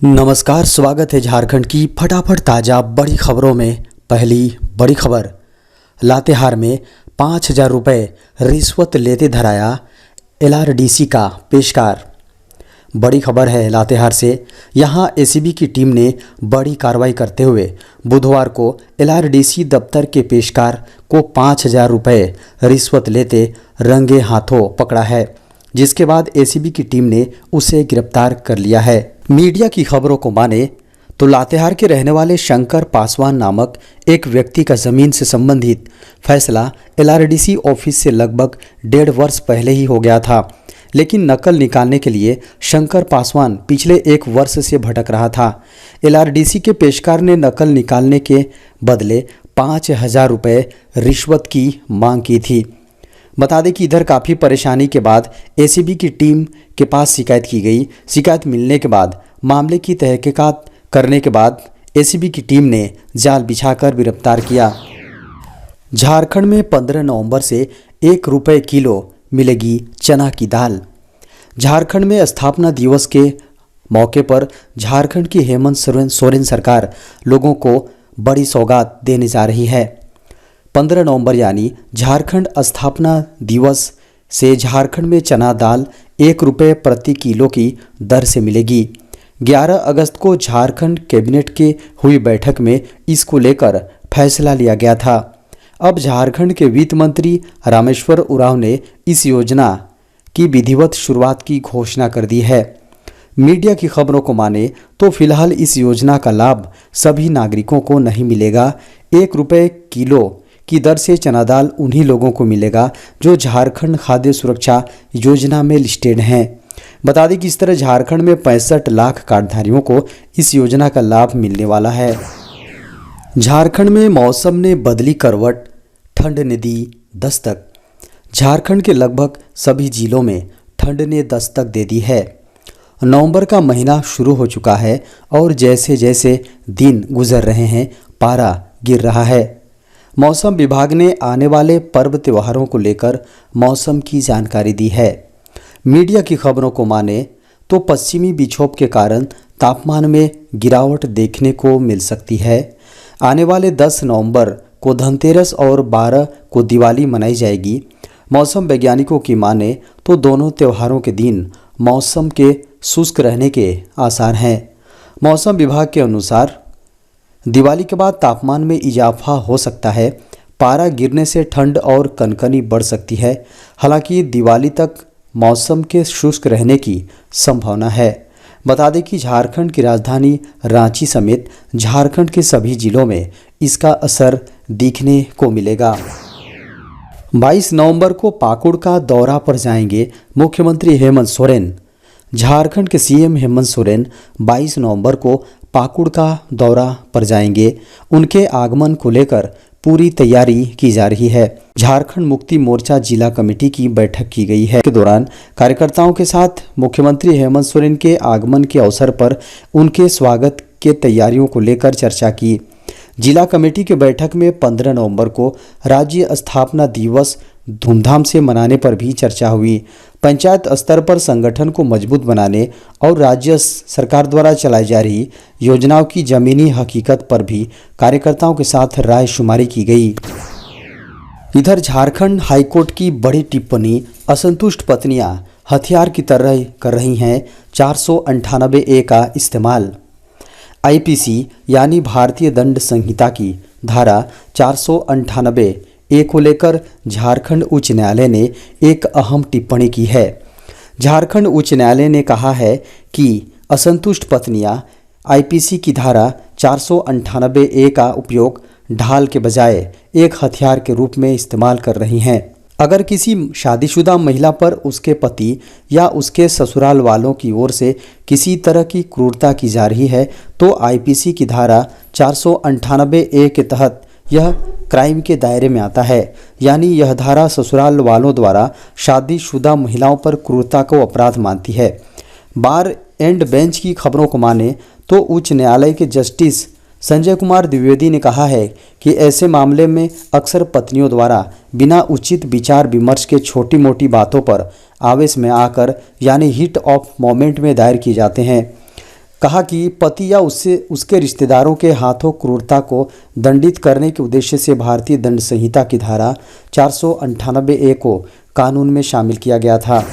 नमस्कार, स्वागत है झारखंड की फटाफट ताज़ा बड़ी खबरों में। पहली बड़ी खबर, लातेहार में 5,000 रुपये रिश्वत लेते धराया एलआरडीसी का पेशकार। बड़ी खबर है लातेहार से। यहां एसीबी की टीम ने बड़ी कार्रवाई करते हुए बुधवार को एलआरडीसी दफ्तर के पेशकार को 5,000 रुपये रिश्वत लेते रंगे हाथों पकड़ा है, जिसके बाद एसीबी की टीम ने उसे गिरफ्तार कर लिया है। मीडिया की खबरों को माने तो लातेहार के रहने वाले शंकर पासवान नामक एक व्यक्ति का जमीन से संबंधित फैसला एलआरडीसी ऑफिस से लगभग 1.5 वर्ष पहले ही हो गया था, लेकिन नकल निकालने के लिए शंकर पासवान पिछले 1 वर्ष से भटक रहा था। एलआरडीसी के पेशकार ने नकल निकालने के बदले 5,000 रुपये रिश्वत की मांग की थी। बता दें कि इधर काफ़ी परेशानी के बाद एसीबी की टीम के पास शिकायत की गई। शिकायत मिलने के बाद मामले की तहकीकात करने के बाद एसीबी की टीम ने जाल बिछाकर गिरफ्तार किया। झारखंड में 15 नवंबर से 1 रुपये किलो मिलेगी चना की दाल। झारखंड में स्थापना दिवस के मौके पर झारखंड की हेमंत सोरेन सरकार लोगों को बड़ी सौगात देने जा रही है। 15 नवंबर यानी झारखंड स्थापना दिवस से झारखंड में चना दाल 1 रुपये प्रति किलो की दर से मिलेगी। 11 अगस्त को झारखंड कैबिनेट के हुई बैठक में इसको लेकर फैसला लिया गया था। अब झारखंड के वित्त मंत्री रामेश्वर उरांव ने इस योजना की विधिवत शुरुआत की घोषणा कर दी है। मीडिया की खबरों को माने तो फिलहाल इस योजना का लाभ सभी नागरिकों को नहीं मिलेगा। 1 रुपये किलो की दर से चना दाल उन्हीं लोगों को मिलेगा जो झारखंड खाद्य सुरक्षा योजना में लिस्टेड हैं। बता दें कि इस तरह झारखंड में 65 लाख कार्डधारियों को इस योजना का लाभ मिलने वाला है। झारखंड में मौसम ने बदली करवट, ठंड ने दी दस्तक। झारखंड के लगभग सभी जिलों में ठंड ने दस्तक दे दी है। नवंबर का महीना शुरू हो चुका है और जैसे जैसे दिन गुजर रहे हैं पारा गिर रहा है। मौसम विभाग ने आने वाले पर्व त्योहारों को लेकर मौसम की जानकारी दी है। मीडिया की खबरों को माने तो पश्चिमी विक्षोभ के कारण तापमान में गिरावट देखने को मिल सकती है। आने वाले 10 नवंबर को धनतेरस और 12 को दिवाली मनाई जाएगी। मौसम वैज्ञानिकों की माने तो दोनों त्योहारों के दिन मौसम के शुष्क रहने के आसार हैं। मौसम विभाग के अनुसार दिवाली के बाद तापमान में इजाफा हो सकता है। पारा गिरने से ठंड और कनकनी बढ़ सकती है। हालांकि दिवाली तक मौसम के शुष्क रहने की संभावना है। बता दें कि झारखंड की राजधानी रांची समेत झारखंड के सभी जिलों में इसका असर दिखने को मिलेगा। 22 नवंबर को पाकुड़ का दौरा पर जाएंगे मुख्यमंत्री हेमंत सोरेन। झारखंड के सीएम हेमंत सोरेन 22 नवंबर को पाकुड़ का दौरा पर जाएंगे। उनके आगमन को लेकर पूरी तैयारी की जा रही है। झारखंड मुक्ति मोर्चा जिला कमेटी की बैठक की गई है। के दौरान कार्यकर्ताओं के साथ मुख्यमंत्री हेमंत सोरेन के आगमन के अवसर पर उनके स्वागत के तैयारियों को लेकर चर्चा की। जिला कमेटी की बैठक में 15 नवंबर को राज्य स्थापना दिवस धूमधाम से मनाने पर भी चर्चा हुई। पंचायत स्तर पर संगठन को मजबूत बनाने और राज्य सरकार द्वारा चलाई जा रही योजनाओं की जमीनी हकीकत पर भी कार्यकर्ताओं के साथ राय शुमारी की गई। इधर झारखंड हाईकोर्ट की बड़ी टिप्पणी, असंतुष्ट पत्नियां हथियार की तरह कर रही हैं 498A का इस्तेमाल। आईपीसी यानी भारतीय दंड संहिता की धारा 498A को लेकर झारखंड उच्च न्यायालय ने एक अहम टिप्पणी की है। झारखंड उच्च न्यायालय ने कहा है कि असंतुष्ट पत्नियां आईपीसी की धारा 498A का उपयोग ढाल के बजाय एक हथियार के रूप में इस्तेमाल कर रही हैं। अगर किसी शादीशुदा महिला पर उसके पति या उसके ससुराल वालों की ओर से किसी तरह की क्रूरता की जा रही है तो आईपीसी की धारा 498A के तहत यह क्राइम के दायरे में आता है। यानी यह धारा ससुराल वालों द्वारा शादीशुदा महिलाओं पर क्रूरता को अपराध मानती है। बार एंड बेंच की खबरों को माने तो उच्च न्यायालय के जस्टिस संजय कुमार द्विवेदी ने कहा है कि ऐसे मामले में अक्सर पत्नियों द्वारा बिना उचित विचार विमर्श के छोटी मोटी बातों पर आवेश में आकर यानी हीट ऑफ मोमेंट में दायर किए जाते हैं। कहा कि पति या उसके रिश्तेदारों के हाथों क्रूरता को दंडित करने के उद्देश्य से भारतीय दंड संहिता की धारा 498A को कानून में शामिल किया गया था।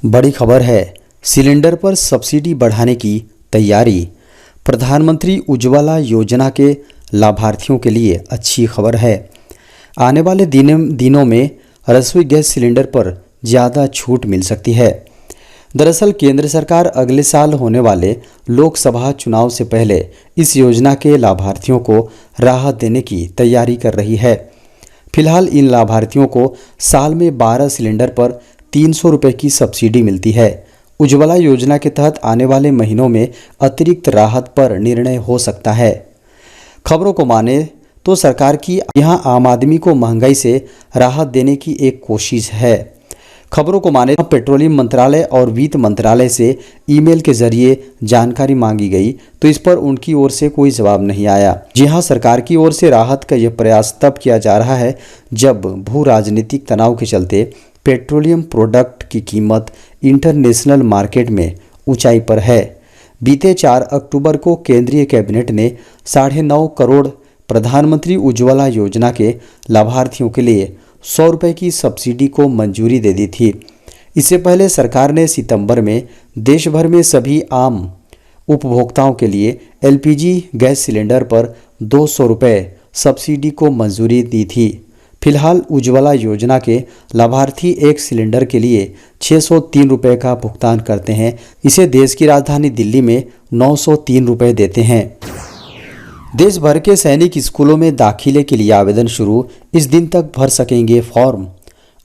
बड़ी खबर है, सिलेंडर पर सब्सिडी बढ़ाने की तैयारी। प्रधानमंत्री उज्ज्वला योजना के लाभार्थियों के लिए अच्छी खबर है। आने वाले दिनों में रसोई गैस सिलेंडर पर ज़्यादा छूट मिल सकती है। दरअसल केंद्र सरकार अगले साल होने वाले लोकसभा चुनाव से पहले इस योजना के लाभार्थियों को राहत देने की तैयारी कर रही है। फिलहाल इन लाभार्थियों को साल में 12 सिलेंडर पर 300 रुपये की सब्सिडी मिलती है। उज्ज्वला योजना के तहत आने वाले महीनों में अतिरिक्त राहत पर निर्णय हो सकता है। खबरों को माने तो सरकार की यहां आम आदमी को महंगाई से राहत देने की एक कोशिश है। खबरों को माने तो पेट्रोलियम मंत्रालय और वित्त मंत्रालय से ईमेल के जरिए जानकारी मांगी गई तो इस पर उनकी ओर से कोई जवाब नहीं आया। जी हां, सरकार की ओर से राहत का यह प्रयास तब किया जा रहा है जब भू राजनीतिक तनाव के चलते पेट्रोलियम प्रोडक्ट की कीमत इंटरनेशनल मार्केट में ऊंचाई पर है। बीते 4 अक्टूबर को केंद्रीय कैबिनेट ने 9.5 करोड़ प्रधानमंत्री उज्ज्वला योजना के लाभार्थियों के लिए 100 रुपये की सब्सिडी को मंजूरी दे दी थी। इससे पहले सरकार ने सितंबर में देश भर में सभी आम उपभोक्ताओं के लिए एलपीजी गैस सिलेंडर पर 200 रुपये सब्सिडी को मंजूरी दी थी। फिलहाल उज्ज्वला योजना के लाभार्थी एक सिलेंडर के लिए 603 रुपये का भुगतान करते हैं। इसे देश की राजधानी दिल्ली में 903 रुपये देते हैं। देश भर के सैनिक स्कूलों में दाखिले के लिए आवेदन शुरू, इस दिन तक भर सकेंगे फॉर्म।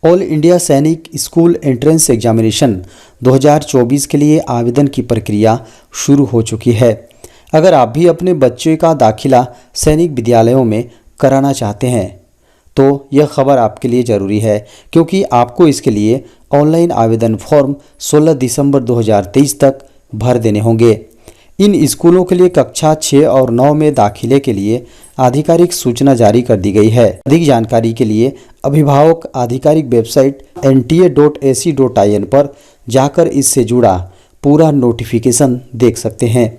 ऑल इंडिया सैनिक स्कूल एंट्रेंस एग्जामिनेशन 2024 के लिए आवेदन की प्रक्रिया शुरू हो चुकी है। अगर आप भी अपने बच्चे का दाखिला सैनिक विद्यालयों में कराना चाहते हैं तो यह खबर आपके लिए ज़रूरी है, क्योंकि आपको इसके लिए ऑनलाइन आवेदन फॉर्म 16 दिसंबर 2023 तक भर देने होंगे। इन स्कूलों के लिए कक्षा 6 और 9 में दाखिले के लिए आधिकारिक सूचना जारी कर दी गई है। अधिक जानकारी के लिए अभिभावक आधिकारिक वेबसाइट nta.ac.in पर जाकर इससे जुड़ा पूरा नोटिफिकेशन देख सकते हैं।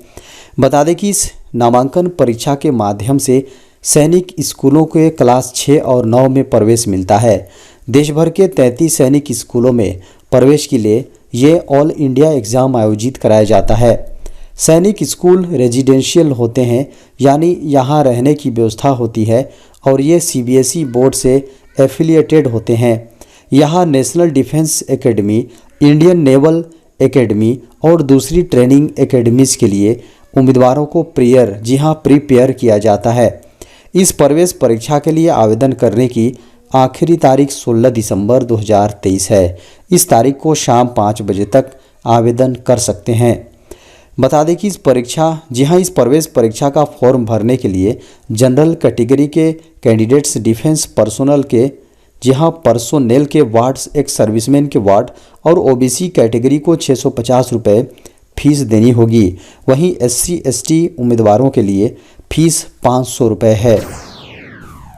बता दें कि इस नामांकन परीक्षा के माध्यम से सैनिक स्कूलों के क्लास 6 और 9 में प्रवेश मिलता है। देश भर के 33 सैनिक स्कूलों में प्रवेश के लिए ये ऑल इंडिया एग्ज़ाम आयोजित कराया जाता है। सैनिक स्कूल रेजिडेंशियल होते हैं, यानी यहाँ रहने की व्यवस्था होती है और ये सीबीएसई बोर्ड से एफिलिएटेड होते हैं। यहाँ national defence academy, Indian naval academy और दूसरी ट्रेनिंग एकेडमीज़ के लिए उम्मीदवारों को प्रिपेयर किया जाता है। इस प्रवेश परीक्षा के लिए आवेदन करने की आखिरी तारीख 16 दिसंबर 2023 है। इस तारीख को शाम 5 बजे तक आवेदन कर सकते हैं। बता दें कि इस प्रवेश परीक्षा का फॉर्म भरने के लिए जनरल कैटेगरी के कैंडिडेट्स, डिफेंस पर्सोनल के वार्ड्स, एक सर्विसमैन के वार्ड और ओबीसी कैटेगरी को 650 रुपये फीस देनी होगी। वहीं SC/ST उम्मीदवारों के लिए फीस 500 रुपये है।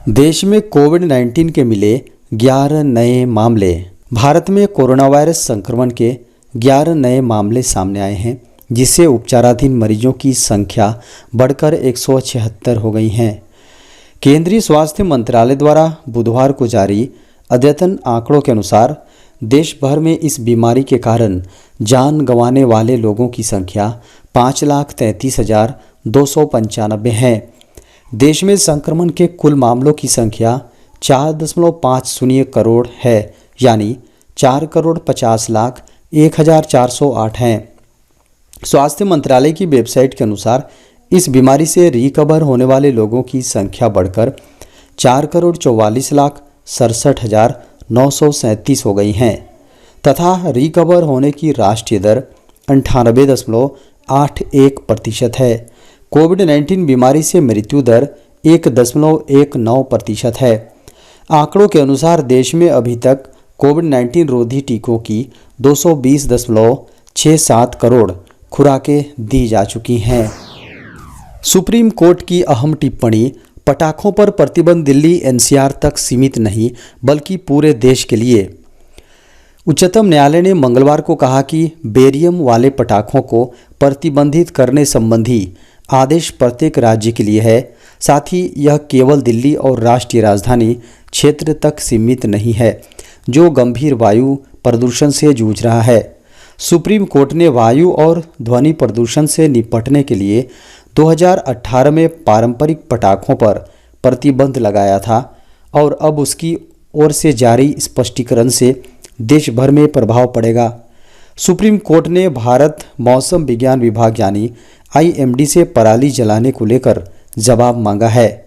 देश में कोविड-19 के मिले 11 नए मामले। भारत में कोरोना वायरस संक्रमण के 11 नए मामले सामने आए हैं, जिससे उपचाराधीन मरीजों की संख्या बढ़कर 176 हो गई हैं। केंद्रीय स्वास्थ्य मंत्रालय द्वारा बुधवार को जारी अद्यतन आंकड़ों के अनुसार देश भर में इस बीमारी के कारण जान गंवाने वाले लोगों की संख्या 5,33,295 है। देश में संक्रमण के कुल मामलों की संख्या 4.50 करोड़ है, यानी 4,50,01,408 हैं। स्वास्थ्य मंत्रालय की वेबसाइट के अनुसार इस बीमारी से रिकवर होने वाले लोगों की संख्या बढ़कर 4,44,67,937 हो गई हैं तथा रिकवर होने की राष्ट्रीय दर 98.81% है। कोविड-19 बीमारी से मृत्यु दर 1.19% है। आंकड़ों के अनुसार देश में अभी तक कोविड-19 रोधी टीकों की 220.67 करोड़ खुराकें दी जा चुकी हैं। सुप्रीम कोर्ट की अहम टिप्पणी, पटाखों पर प्रतिबंध दिल्ली NCR तक सीमित नहीं बल्कि पूरे देश के लिए। उच्चतम न्यायालय ने मंगलवार को कहा कि बेरियम वाले पटाखों को प्रतिबंधित करने संबंधी आदेश प्रत्येक राज्य के लिए है। साथ ही यह केवल दिल्ली और राष्ट्रीय राजधानी क्षेत्र तक सीमित नहीं है, जो गंभीर वायु प्रदूषण से जूझ रहा है। सुप्रीम कोर्ट ने वायु और ध्वनि प्रदूषण से निपटने के लिए 2018 में पारंपरिक पटाखों पर प्रतिबंध लगाया था और अब उसकी ओर से जारी स्पष्टीकरण से देश भर में प्रभाव पड़ेगा। सुप्रीम कोर्ट ने भारत मौसम विज्ञान विभाग यानी IMD से पराली जलाने को लेकर जवाब मांगा है।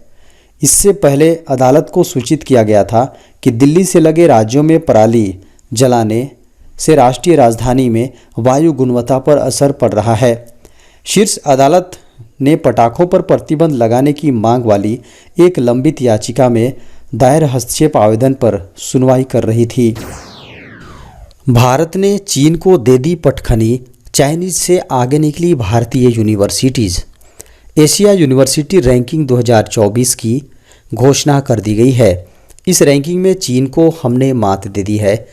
इससे पहले अदालत को सूचित किया गया था कि दिल्ली से लगे राज्यों में पराली जलाने से राष्ट्रीय राजधानी में वायु गुणवत्ता पर असर पड़ रहा है। शीर्ष अदालत ने पटाखों पर प्रतिबंध लगाने की मांग वाली एक लंबित याचिका में दायर हस्तक्षेप आवेदन पर सुनवाई कर रही थी। भारत ने चीन को दे दी पटखनी, चाइनीज से आगे निकली भारतीय यूनिवर्सिटीज़। एशिया यूनिवर्सिटी रैंकिंग 2024 की घोषणा कर दी गई है। इस रैंकिंग में चीन को हमने मात दे दी है।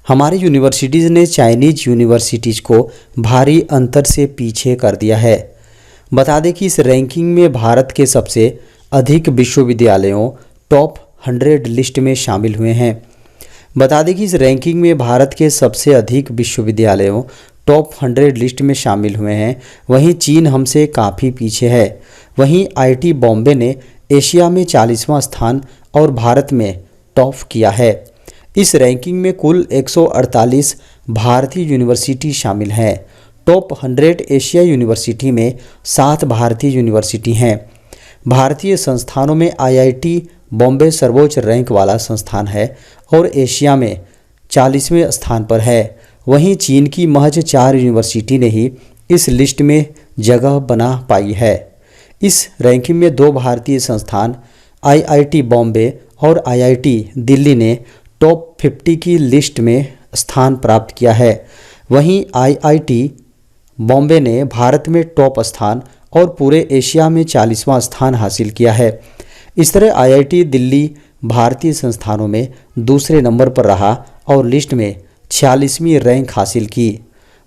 हमारी यूनिवर्सिटीज़ ने चाइनीज यूनिवर्सिटीज़ को भारी अंतर से पीछे कर दिया है। बता दें कि इस रैंकिंग में भारत के सबसे अधिक विश्वविद्यालयों टॉप 100 लिस्ट में शामिल हुए हैं। बता दें कि इस रैंकिंग में भारत के सबसे अधिक विश्वविद्यालयों टॉप 100 लिस्ट में शामिल हुए हैं। वहीं चीन हमसे काफ़ी पीछे है। वहीं IIT बॉम्बे ने एशिया में 40वां स्थान और भारत में टॉप किया है। इस रैंकिंग में कुल 148 भारतीय यूनिवर्सिटी शामिल हैं। टॉप 100 एशिया यूनिवर्सिटी में 7 भारतीय यूनिवर्सिटी हैं। भारतीय संस्थानों में IIT बॉम्बे सर्वोच्च रैंक वाला संस्थान है और एशिया में 40वें स्थान पर है। वहीं चीन की महज 4 यूनिवर्सिटी ने ही इस लिस्ट में जगह बना पाई है। इस रैंकिंग में 2 भारतीय संस्थान IIT बॉम्बे और IIT दिल्ली ने टॉप 50 की लिस्ट में स्थान प्राप्त किया है। वहीं IIT बॉम्बे ने भारत में टॉप स्थान और पूरे एशिया में 40वां स्थान हासिल किया है। इस तरह IIT दिल्ली भारतीय संस्थानों में दूसरे नंबर पर रहा और लिस्ट में 46वीं रैंक हासिल की।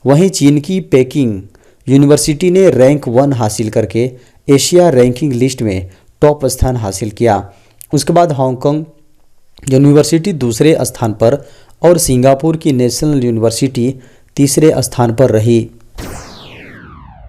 वहीं चीन की पेकिंग यूनिवर्सिटी ने रैंक 1 हासिल करके एशिया रैंकिंग लिस्ट में टॉप स्थान हासिल किया। उसके बाद हांगकांग यूनिवर्सिटी दूसरे स्थान पर और सिंगापुर की नेशनल यूनिवर्सिटी तीसरे स्थान पर रही।